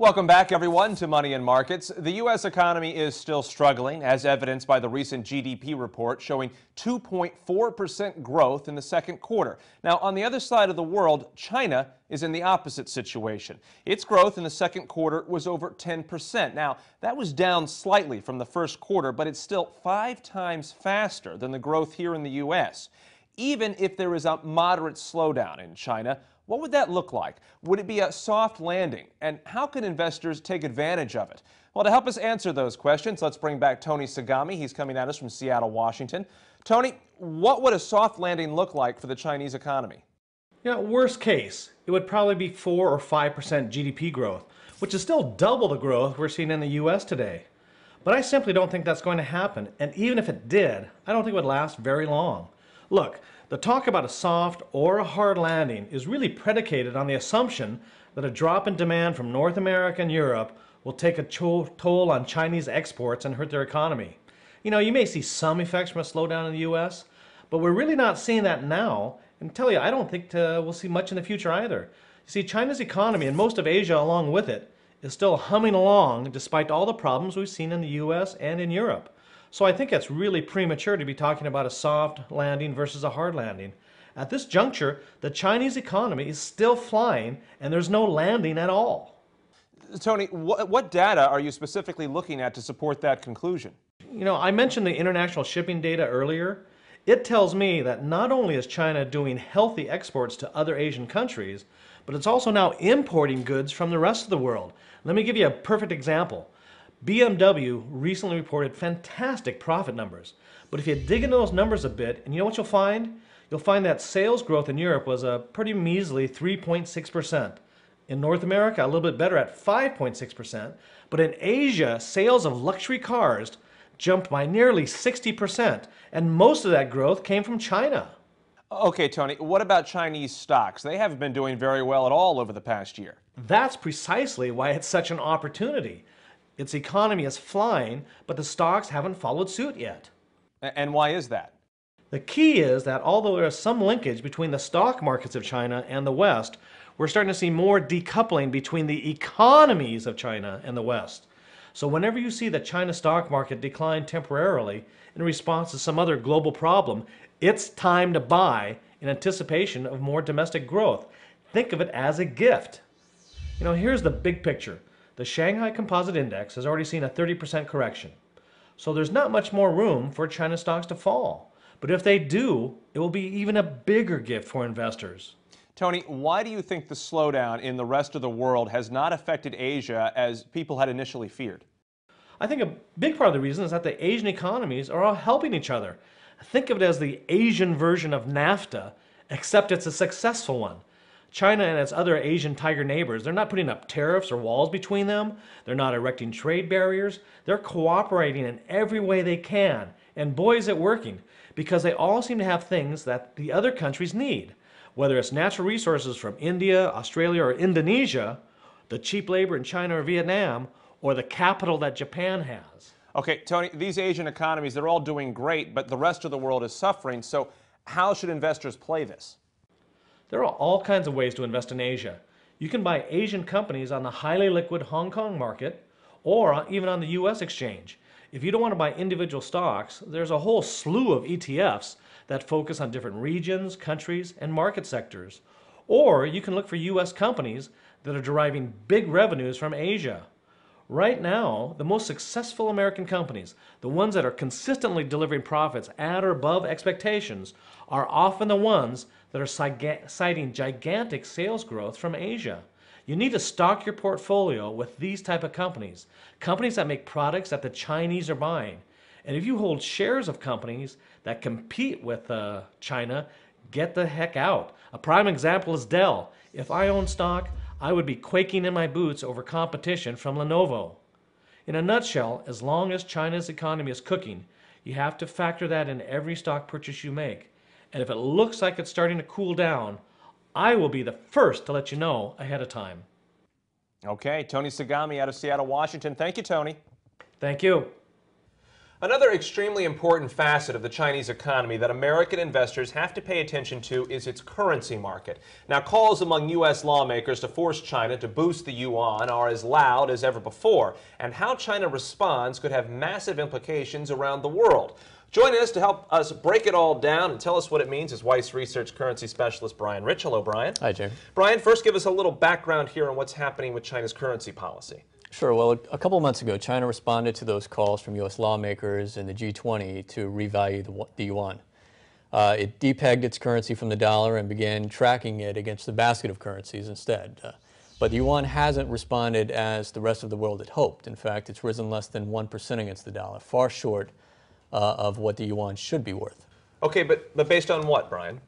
Welcome back, everyone, to Money and Markets. The U.S. economy is still struggling, as evidenced by the recent GDP report showing 2.4% growth in the second quarter. Now, on the other side of the world, China is in the opposite situation. Its growth in the second quarter was over 10%. Now, that was down slightly from the first quarter, but it's still 5 times faster than the growth here in the U.S. Even if there is a moderate slowdown in China, what would that look like? Would it be a soft landing? And how can investors take advantage of it? Well, to help us answer those questions, let's bring back Tony Sagami. He's coming at us from Seattle, Washington. Tony, what would a soft landing look like for the Chinese economy? Worst case, it would probably be 4 or 5% GDP growth, which is still double the growth we're seeing in the U.S. today. But I simply don't think that's going to happen, and even if it did, I don't think it would last very long. Look, the talk about a soft or a hard landing is really predicated on the assumption that a drop in demand from North America and Europe will take a toll on Chinese exports and hurt their economy. You may see some effects from a slowdown in the U.S., but we're really not seeing that now. And tell you, I don't think we'll see much in the future either. You see, China's economy and most of Asia along with it is still humming along despite all the problems we've seen in the U.S. and in Europe. So I think it's really premature to be talking about a soft landing versus a hard landing. At this juncture, the Chinese economy is still flying and there's no landing at all. Tony, what data are you specifically looking at to support that conclusion? I mentioned the international shipping data earlier. It tells me that not only is China doing healthy exports to other Asian countries, but it's also now importing goods from the rest of the world. Let me give you a perfect example. BMW recently reported fantastic profit numbers. But if you dig into those numbers a bit, and you know what you'll find? You'll find that sales growth in Europe was a pretty measly 3.6%. In North America, a little bit better at 5.6%. But in Asia, sales of luxury cars jumped by nearly 60%. And most of that growth came from China. Okay, Tony, what about Chinese stocks? They haven't been doing very well at all over the past year. That's precisely why it's such an opportunity. Its economy is flying, but the stocks haven't followed suit yet. And why is that? The key is that although there is some linkage between the stock markets of China and the West, we're starting to see more decoupling between the economies of China and the West. So whenever you see the China stock market decline temporarily in response to some other global problem, it's time to buy in anticipation of more domestic growth. Think of it as a gift. Here's the big picture. The Shanghai Composite Index has already seen a 30% correction. So there's not much more room for China stocks to fall. But if they do, it will be even a bigger gift for investors. Tony, why do you think the slowdown in the rest of the world has not affected Asia as people had initially feared? I think a big part of the reason is that the Asian economies are all helping each other. Think of it as the Asian version of NAFTA, except it's a successful one. China and its other Asian tiger neighbors, they're not putting up tariffs or walls between them. They're not erecting trade barriers. They're cooperating in every way they can. And boy, is it working, because they all seem to have things that the other countries need. Whether it's natural resources from India, Australia, or Indonesia, the cheap labor in China or Vietnam, or the capital that Japan has. Okay, Tony, these Asian economies, they're all doing great, but the rest of the world is suffering. So how should investors play this? There are all kinds of ways to invest in Asia. You can buy Asian companies on the highly liquid Hong Kong market or even on the U.S. exchange. If you don't want to buy individual stocks, there's a whole slew of ETFs that focus on different regions, countries, and market sectors. Or you can look for U.S. companies that are deriving big revenues from Asia. Right now, the most successful American companies, the ones that are consistently delivering profits at or above expectations, are often the ones that are citing gigantic sales growth from Asia. You need to stock your portfolio with these type of companies, companies that make products that the Chinese are buying. And if you hold shares of companies that compete with China, get the heck out. A prime example is Dell. If I own stock, I would be quaking in my boots over competition from Lenovo. In a nutshell, as long as China's economy is cooking, you have to factor that in every stock purchase you make. And if it looks like it's starting to cool down, I will be the first to let you know ahead of time. Okay, Tony Sagami out of Seattle, Washington. Thank you, Tony. Thank you. Another extremely important facet of the Chinese economy that American investors have to pay attention to is its currency market. Now, calls among U.S. lawmakers to force China to boost the yuan are as loud as ever before, and how China responds could have massive implications around the world. Joining us to help us break it all down and tell us what it means is Weiss Research currency specialist Brian Rich. Hello, Brian. Hi, Jim. Brian, first give us a little background here on what's happening with China's currency policy. Sure. Well, a couple of months ago, China responded to those calls from U.S. lawmakers and the G20 to revalue the yuan. It depegged its currency from the dollar and began tracking it against the basket of currencies instead. But the yuan hasn't responded as the rest of the world had hoped. In fact, it's risen less than 1% against the dollar, far short of what the yuan should be worth. Okay, but based on what, Brian?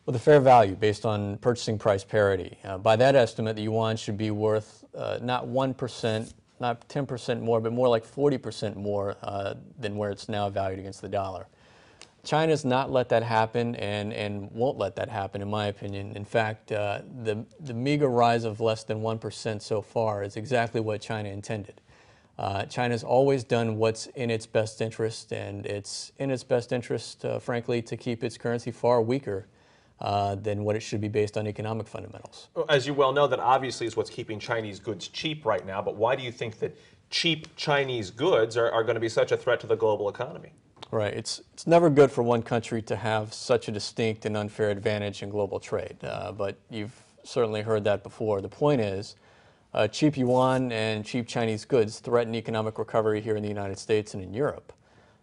Well, the fair value based on purchasing price parity. By that estimate, the yuan should be worth not 1%, not 10% more, but more like 40% more than where it's now valued against the dollar. China's not let that happen and won't let that happen, in my opinion. In fact, the meager rise of less than 1% so far is exactly what China intended. China's always done what's in its best interest, and it's in its best interest, frankly, to keep its currency far weaker than what it should be based on economic fundamentals. As you well know, that obviously is what's keeping Chinese goods cheap right now, but why do you think that cheap Chinese goods are going to be such a threat to the global economy? Right. It's never good for one country to have such a distinct and unfair advantage in global trade, but you've certainly heard that before. The point is, cheap yuan and cheap Chinese goods threaten economic recovery here in the United States and in Europe.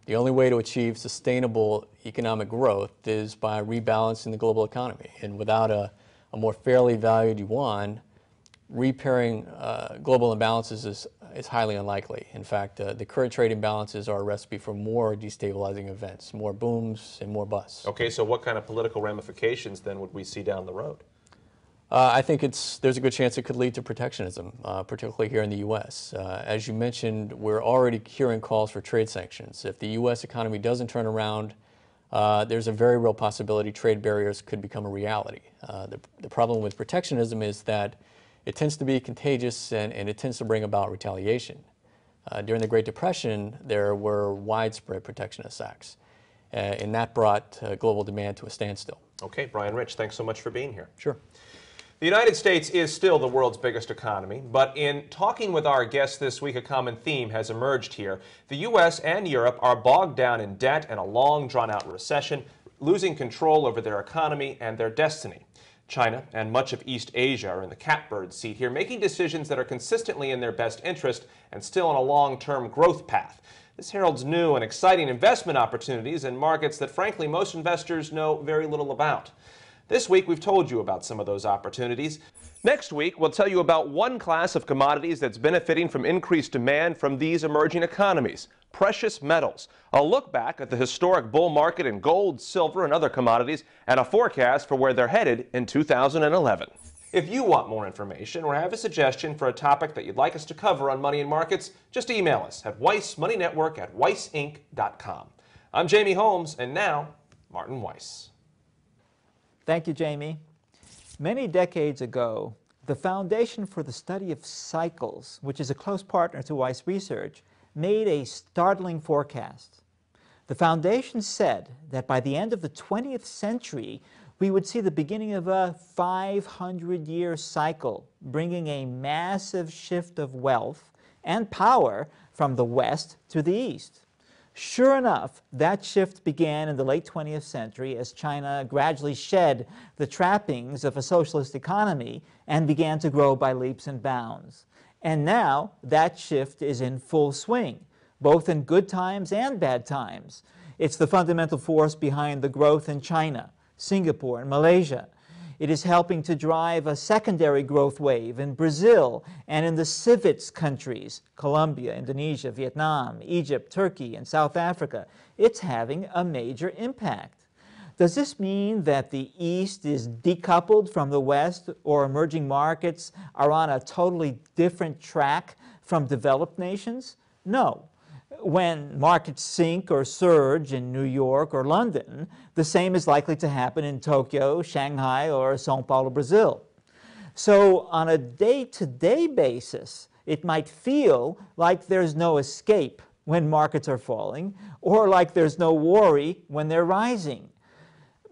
The only way to achieve sustainable economic growth is by rebalancing the global economy. And without a more fairly valued yuan, repairing global imbalances is highly unlikely. In fact, the current trade imbalances are a recipe for more destabilizing events, more booms and more busts. Okay, so what kind of political ramifications then would we see down the road? I think there's a good chance it could lead to protectionism, particularly here in the U.S. As you mentioned, we're already hearing calls for trade sanctions. If the U.S. economy doesn't turn around, there's a very real possibility trade barriers could become a reality. The problem with protectionism is that it tends to be contagious and it tends to bring about retaliation. During the Great Depression, there were widespread protectionist acts, and that brought global demand to a standstill. Okay, Brian Rich, thanks so much for being here. Sure. The United States is still the world's biggest economy, but in talking with our guests this week, a common theme has emerged here. The U.S. and Europe are bogged down in debt and a long, drawn-out recession, losing control over their economy and their destiny. China and much of East Asia are in the catbird seat here, making decisions that are consistently in their best interest and still on a long-term growth path. This heralds new and exciting investment opportunities in markets that, frankly, most investors know very little about. This week, we've told you about some of those opportunities. Next week, we'll tell you about one class of commodities that's benefiting from increased demand from these emerging economies: precious metals. A look back at the historic bull market in gold, silver, and other commodities, and a forecast for where they're headed in 2011. If you want more information or have a suggestion for a topic that you'd like us to cover on Money and Markets, just email us at weissmoneynetwork@weissinc.com. I'm Jamie Holmes, and now, Martin Weiss. Thank you, Jamie. Many decades ago, the Foundation for the Study of Cycles, which is a close partner to Weiss Research, made a startling forecast. The foundation said that by the end of the 20th century, we would see the beginning of a 500-year cycle, bringing a massive shift of wealth and power from the West to the East. Sure enough, that shift began in the late 20th century as China gradually shed the trappings of a socialist economy and began to grow by leaps and bounds. And now that shift is in full swing, both in good times and bad times. It's the fundamental force behind the growth in China, Singapore, and Malaysia. It is helping to drive a secondary growth wave in Brazil and in the CIVETS countries, Colombia, Indonesia, Vietnam, Egypt, Turkey, and South Africa. It's having a major impact. Does this mean that the East is decoupled from the West, or emerging markets are on a totally different track from developed nations? No. When markets sink or surge in New York or London, the same is likely to happen in Tokyo, Shanghai, or São Paulo, Brazil. So on a day-to-day basis, it might feel like there's no escape when markets are falling, or like there's no worry when they're rising.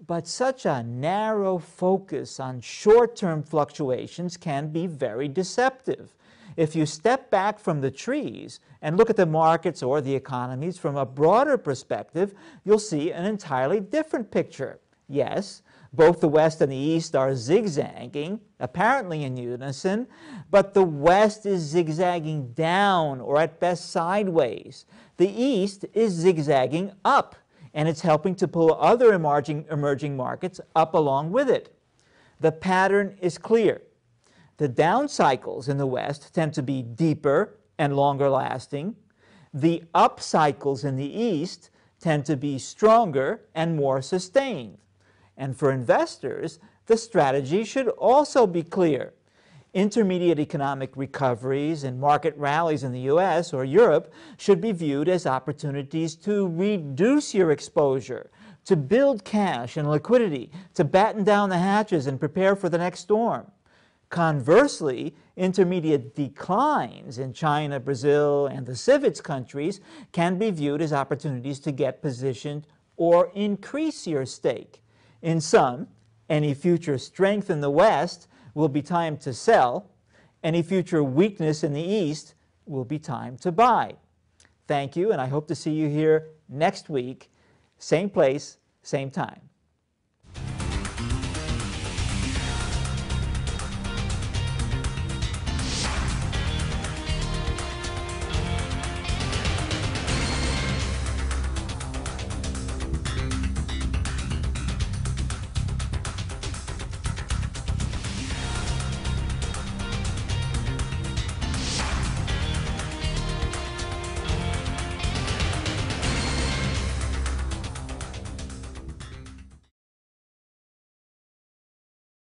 But such a narrow focus on short-term fluctuations can be very deceptive. If you step back from the trees and look at the markets or the economies from a broader perspective, you'll see an entirely different picture. Yes, both the West and the East are zigzagging, apparently in unison, but the West is zigzagging down, or at best sideways. The East is zigzagging up, and it's helping to pull other emerging markets up along with it. The pattern is clear. The down cycles in the West tend to be deeper and longer lasting. The up cycles in the East tend to be stronger and more sustained. And for investors, the strategy should also be clear. Intermediate economic recoveries and market rallies in the US or Europe should be viewed as opportunities to reduce your exposure, to build cash and liquidity, to batten down the hatches and prepare for the next storm. Conversely, intermediate declines in China, Brazil, and the CIVITS countries can be viewed as opportunities to get positioned or increase your stake. In sum, any future strength in the West will be time to sell. Any future weakness in the East will be time to buy. Thank you, and I hope to see you here next week, same place, same time.